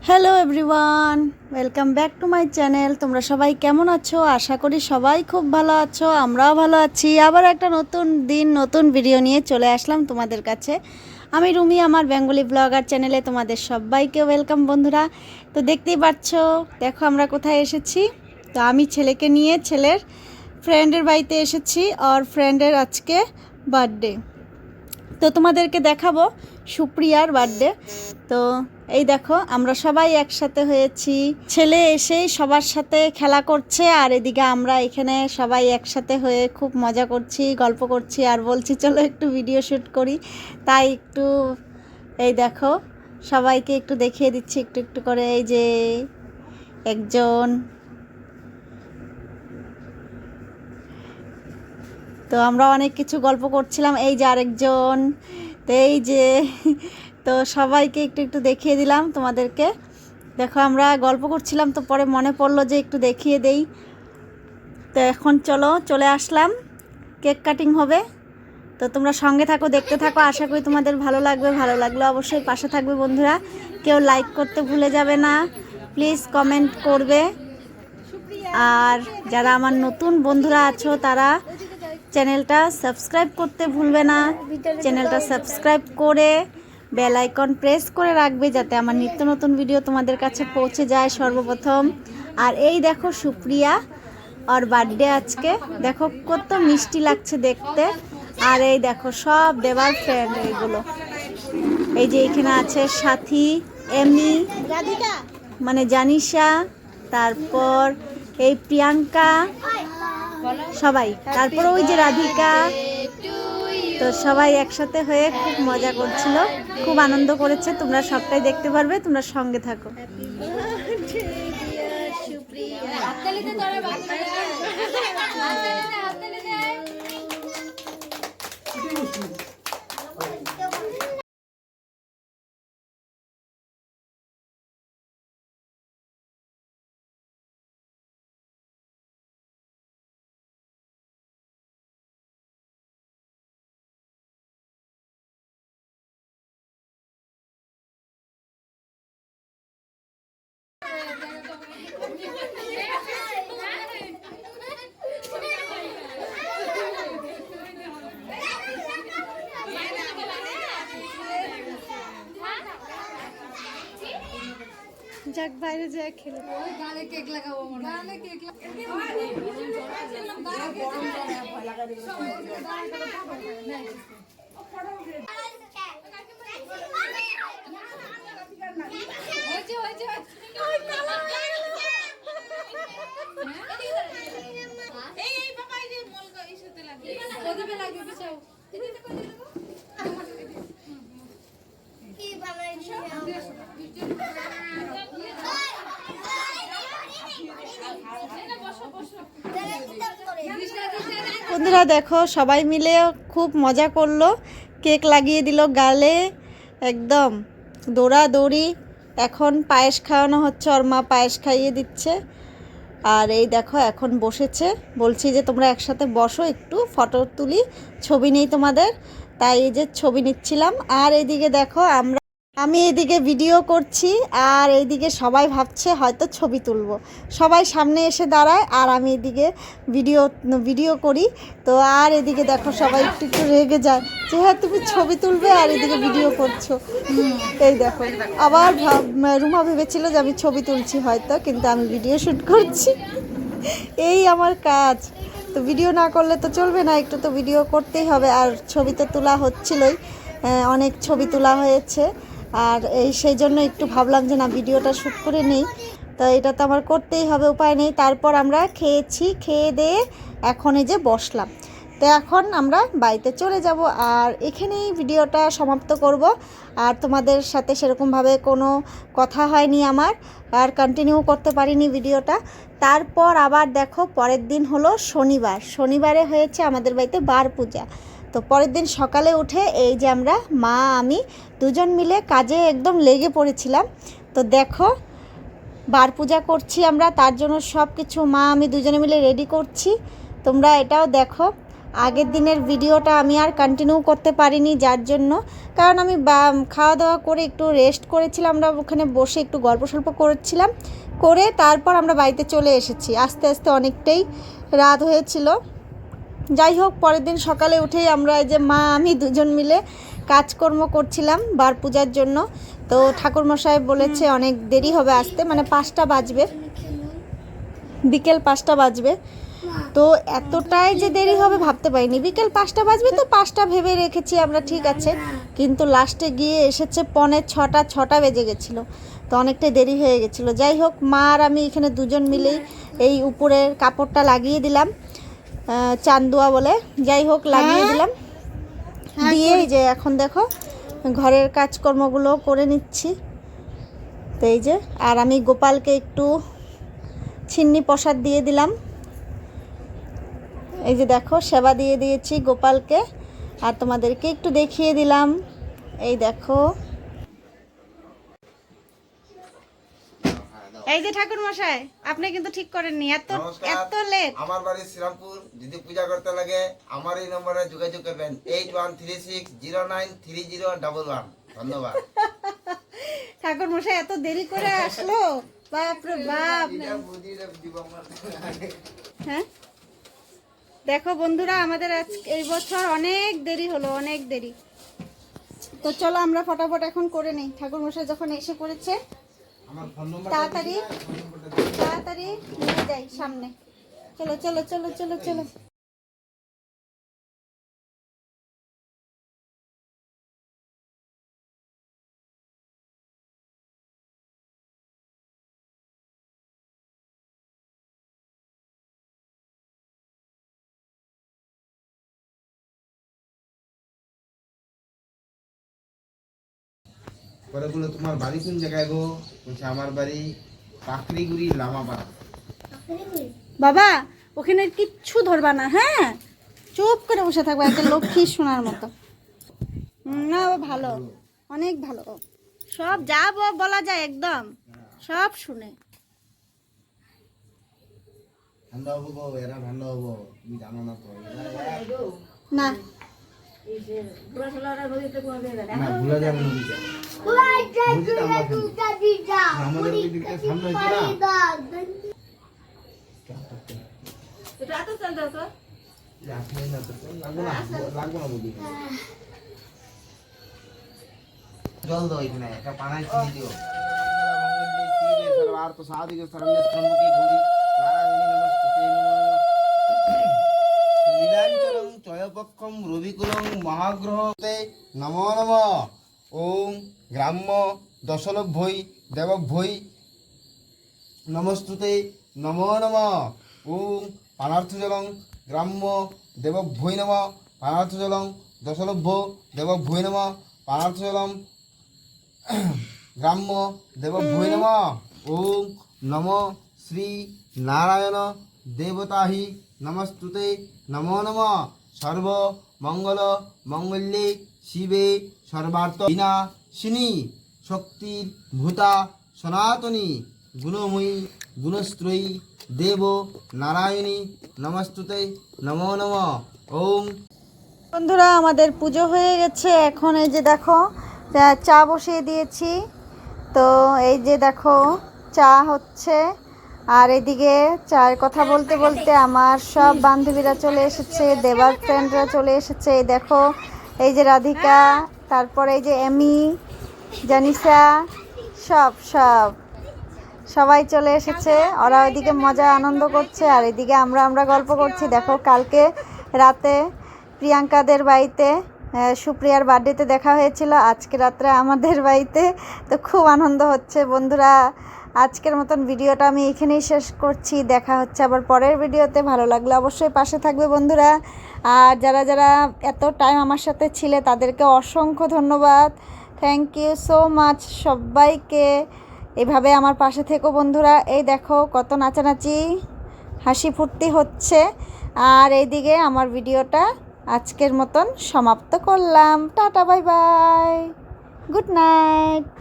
Hello everyone, welcome back to my channel. তোমরা সবাই কেমন আছো? আশা করি সবাই খুব ভালো আছো, আমরাও ভালো আছি। আবার একটা নতুন দিন নতুন ভিডিও নিয়ে চলে আসলাম তোমাদের কাছে। আমি রুমি, আমার বেঙ্গলি ব্লগার চ্যানেলে তোমাদের সবাইকে ওয়েলকাম বন্ধুরা। তো দেখতেই পাচ্ছ, দেখো আমরা কোথায় এসেছি। তো আমি ছেলেকে নিয়ে ছেলের ফ্রেন্ডের বাড়িতে এসেছি, আর ফ্রেন্ডের আজকে বার্থডে। তো তোমাদেরকে দেখাবো সুপ্রিয়ার বার্থডে। তো এই দেখো আমরা সবাই একসাথে হয়েছি, ছেলে এসেই সবার সাথে খেলা করছে, আর এদিকে আমরা এখানে সবাই একসাথে হয়ে খুব মজা করছি, গল্প করছি, আর বলছি চলো একটু ভিডিও শ্যুট করি। তাই একটু এই দেখো সবাইকে একটু দেখিয়ে দিচ্ছি একটু একটু করে। এই যে একজন, তো আমরা অনেক কিছু গল্প করছিলাম। এই যে আরেকজন, তো এই যে তো সবাইকে একটু একটু দেখিয়ে দিলাম তোমাদেরকে। দেখো আমরা গল্প করছিলাম, তো পরে মনে পড়লো যে একটু দেখিয়ে দেই। তো এখন চলে আসলাম, কেক কাটিং হবে। তো তোমরা সঙ্গে থাকো, দেখতে থাকো, আশা করি তোমাদের ভালো লাগবে। ভালো লাগলে অবশ্যই পাশে থাকবে বন্ধুরা। কেউ লাইক করতে ভুলে যাবে না, প্লিজ কমেন্ট করবে। আর যারা আমার নতুন বন্ধুরা আছো তারা চ্যানেলটা সাবস্ক্রাইব করতে ভুলবে না। চ্যানেলটা সাবস্ক্রাইব করে বেল আইকন প্রেস করে রাখবে, যাতে আমার নিত্য নতুন ভিডিও তোমাদের কাছে পৌঁছে যায় সর্বপ্রথম। আর এই দেখো সুপ্রিয়া, আর বার্থডে আজকে। দেখো কত মিষ্টি লাগছে দেখতে। আর এই দেখো সব দেবার ফ্রেন্ড এইগুলো। এই যে এখানে আছে সাথী, এমি, রাধিকা মানে জানিশা, তারপর এই প্রিয়াঙ্কা, সবাই, তারপর ওই যে রাধিকা। তো সবাই একসাথে হয়ে খুব মজা করছিল, খুব আনন্দ করেছে। তোমরা সবটাই দেখতে পারবে, তোমরা সঙ্গে থাকো। যাক বাইরে যায় খেলে গালে কেক লাগাবো, গালে কেক বন্ধুরা দেখো সবাই মিলে খুব মজা করলো, কেক লাগিয়ে দিল গালে, একদম দৌড়াদৌড়ি। এখন পায়েস খাওয়ানো হচ্ছে, ওর মা পায়েস খাইয়ে দিচ্ছে। আর এই দেখো এখন বসেছে, বলছি যে তোমরা একসাথে বসো, একটু ফটো তুলি, ছবি নেই তোমাদের, তাই এই যে ছবি নিচ্ছিলাম। আর এইদিকে দেখো আমি এদিকে ভিডিও করছি, আর এইদিকে সবাই ভাবছে হয়তো ছবি তুলবো, সবাই সামনে এসে দাঁড়ায়, আর আমি এদিকে ভিডিও করি। তো আর এদিকে দেখো সবাই একটু একটু রেগে যায় যে হ্যাঁ তুমি ছবি তুলবে আর এদিকে ভিডিও করছো। এই দেখো আবার রুমা ভেবেছিল যে আমি ছবি তুলছি হয়তো, কিন্তু আমি ভিডিও শ্যুট করছি, এই আমার কাজ। তো ভিডিও না করলে তো চলবে না, একটু তো ভিডিও করতেই হবে। আর ছবি তো তোলা হচ্ছিলই, অনেক ছবি তোলা হয়েছে। আর সেই জন্য একটু ভাবলাম যে না ভিডিওটা শ্যুট করে নেই, তো এটা তো আমার করতেই হবে, উপায় নেই। তারপর আমরা খেয়েছি, খেয়ে দিয়ে এখন এই যে বসলাম। তো এখন আমরা বাড়িতে চলে যাব, আর এখানেই ভিডিওটা সমাপ্ত করব। আর তোমাদের সাথে সেরকমভাবে কোনো কথা হয়নি আমার, আর কন্টিনিউ করতে পারিনি ভিডিওটা। তারপর আবার দেখো পরের দিন হলো শনিবারে হয়েছে আমাদের বাড়িতে বার পূজা। তো পরের দিন সকালে উঠে এই যে আমরা মা আমি দুজন মিলে কাজে একদম লেগে পড়েছিলাম। তো দেখো বার পূজা করছি আমরা, তার জন্য সব কিছু মা আমি দুজনে মিলে রেডি করছি, তোমরা এটাও দেখো। আগের দিনের ভিডিওটা আমি আর কন্টিনিউ করতে পারিনি, যার জন্য, কারণ আমি খাওয়া দাওয়া করে একটু রেস্ট করেছিলাম, আমরা ওখানে বসে একটু গল্প সল্প করছিলাম, করে তারপর আমরা বাড়িতে চলে এসেছি। আস্তে আস্তে অনেকটাই রাত হয়েছিল। যাই হোক, পরের দিন সকালে উঠেই আমরা এই যে মা আমি দুজন মিলে কাজকর্ম করছিলাম বার পূজার জন্য। তো ঠাকুরমশাই বলেছে অনেক দেরি হবে আসতে, মানে 5টা বাজবে, বিকেল 5টা বাজবে। তো এতটাই যে দেরি হবে ভাবতে পারিনি, বিকেল 5টা বাজবে তো 5টা ভেবে রেখেছি আমরা, ঠিক আছে, কিন্তু লাস্টে গিয়ে এসেছে 5:45, 6টা বেজে গেছিলো, তো অনেকটাই দেরি হয়ে গেছিলো। যাই হোক, মা আর আমি এখানে দুজন মিলেই এই উপরের কাপড়টা লাগিয়ে দিলাম, চান্দুয়া বলে, যাই হোক লাগিয়ে দিলাম, দিয়ে যে এখন দেখো ঘরের কাজকর্মগুলো করে নিচ্ছি। তো এই যে, আর আমি গোপালকে একটু ছিন্নি প্রসাদ দিয়ে দিলাম, এই যে দেখো সেবা দিয়ে দিয়েছি গোপালকে, আর তোমাদেরকে একটু দেখিয়ে দিলাম, এই দেখো। এই যে ঠাকুর মশাই, আপনি কিন্তু ঠিক করেননি, এত লেট। আমার বাড়ি শ্রীরামপুর, যদি পূজা করতে লাগে আমার এই নম্বরে যোগাযোগ করবেন 8136093011। ধন্যবাদ। ঠাকুর মশাই এত দেরি করে আসলো, বাপ রে বাপ। হ্যাঁ দেখো বন্ধুরা, আমাদের এই বছর অনেক দেরি হলো, অনেক দেরি। তো চলো আমরা ফটাফট এখন করে নিই, ঠাকুর মশাই যখন এসে পড়েছে, তাড়াতাড়ি তাড়াতাড়ি নিয়ে যাই সামনে। চলো চলো চলো চলো চলো। পরে বললো তোমার বাড়ি কোন জায়গায় গো? বলছে আমার বাড়ি পাকড়িগুড়ি লামাপাড়া। বাবা ওখানে কিচ্ছু ধরবা না, হ্যাঁ, চুপ করে বসে থাকবা, একটা লক্ষ্মী শোনার মতো। না ও ভালো, অনেক ভালো, সব যা বলা যায় একদম সব শুনে। ঠান্ডা হবো গো, এরা ঠান্ডা হবো, তুমি জানো না তো। না না ভুলে যাবে নদীতে, আমাদের ওইদিকে ঠান্ডা হয়েছে না। জল দাও এখানে, একটা পানায় চিনি দিও। তো সাদিকে শরণ্যে স্তম্ভকে গৌরী নারায়ণী নমস্তুতে নীলাঞ্চলং চয়পক্ষম রবিকুলং মহাগ্রহতে নমো নমঃ। ওম গ্রাম্য দশলভ্যৈ দেবভ্যৈ নমস্তুতে নমো নমঃ। ওম পানার্থজলং গ্রাম্য দেবভ্যৈ নমঃ। পানার্থজলং দশলভ্য দেবভ্যৈ নমঃ। পানার্থজলং গ্রাম্য দেবভ্যৈ নমঃ। ওম নমো শ্রী নারায়ণ দেবতাহি নমস্তুতে নমো নমঃ। সর্ব মঙ্গল মঙ্গল্যে শিবে সর্বার্থ বিনাশিনী শক্তির ভূতা সনাতনী গুণময়ী গুণস্ত্রয়ী দেব নারায়ণী নমস্তুতে নমো নমঃ। ওম। বন্ধুরা আমাদের পুজো হয়ে গেছে, এখন এই যে দেখো চা বসিয়ে দিয়েছি, তো এই যে দেখো চা হচ্ছে, আর এদিকে চায়ের কথা বলতে বলতে আমার সব বান্ধবীরা চলে এসেছে, দেবার ফ্রেন্ডরা চলে এসেছে, এই দেখো এই যে রাধিকা, তারপরে এই যে এমি, জানিসা, সব সব সবাই চলে এসেছে, ওরা ওইদিকে মজা আনন্দ করছে, আর এদিকে আমরা গল্প করছি। দেখো কালকে রাতে প্রিয়াঙ্কাদের বাড়িতে সুপ্রিয়ার বার্থডেতে দেখা হয়েছিল, আজকে রাত্রে আমাদের বাড়িতে, তো খুব আনন্দ হচ্ছে। বন্ধুরা আজকের মতন ভিডিওটা আমি এখানেই শেষ করছি, দেখা হচ্ছে আবার পরের ভিডিওতে। ভালো লাগলে অবশ্যই পাশে থাকবে বন্ধুরা, আর যারা যারা এত টাইম আমার সাথে ছিলে তাদেরকে অসংখ্য ধন্যবাদ, থ্যাংক ইউ সো মাচ সবাইকে। এভাবে আমার পাশে থেকো বন্ধুরা। এই দেখো কত নাচানাচি হাসি ফুর্তি হচ্ছে, আর এইদিকে আমার ভিডিওটা আজকের মতন সমাপ্ত করলাম। Tata bye bye, good night.